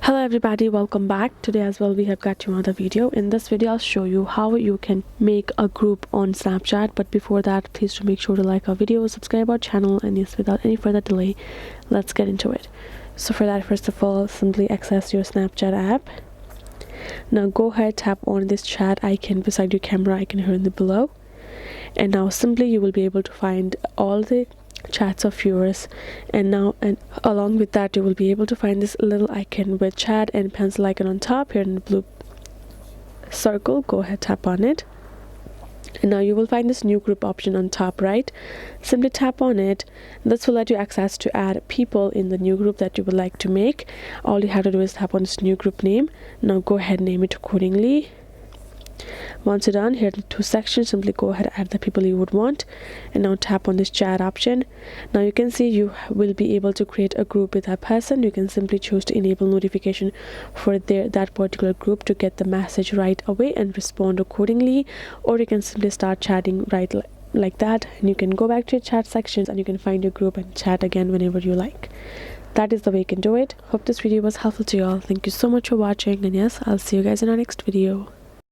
Hello everybody, welcome back. Today as well we have got you another video. In this video I'll show you how you can make a group on Snapchat, but before that please do make sure to like our video, subscribe our channel, and yes, without any further delay, let's get into it. So for that, first of all, simply access your Snapchat app. Now go ahead, tap on this chat icon beside your camera icon here in the below, and now simply you will be able to find all the chats of yours, and along with that you will be able to find this little icon with chat and pencil icon on top here in the blue circle. Go ahead, tap on it, and now you will find this new group option on top right. Simply tap on it. This will let you access to add people in the new group that you would like to make. All you have to do is tap on this new group name. Now go ahead, name it accordingly. Once you're done, here are the two sections. Simply go ahead, add the people you would want, and now tap on this chat option. Now you can see you will be able to create a group with that person. You can simply choose to enable notification for that particular group to get the message right away and respond accordingly, or you can simply start chatting right like that, and you can go back to your chat sections and you can find your group and chat again whenever you like. That is the way you can do it. Hope this video was helpful to you all. Thank you so much for watching, and yes, I'll see you guys in our next video.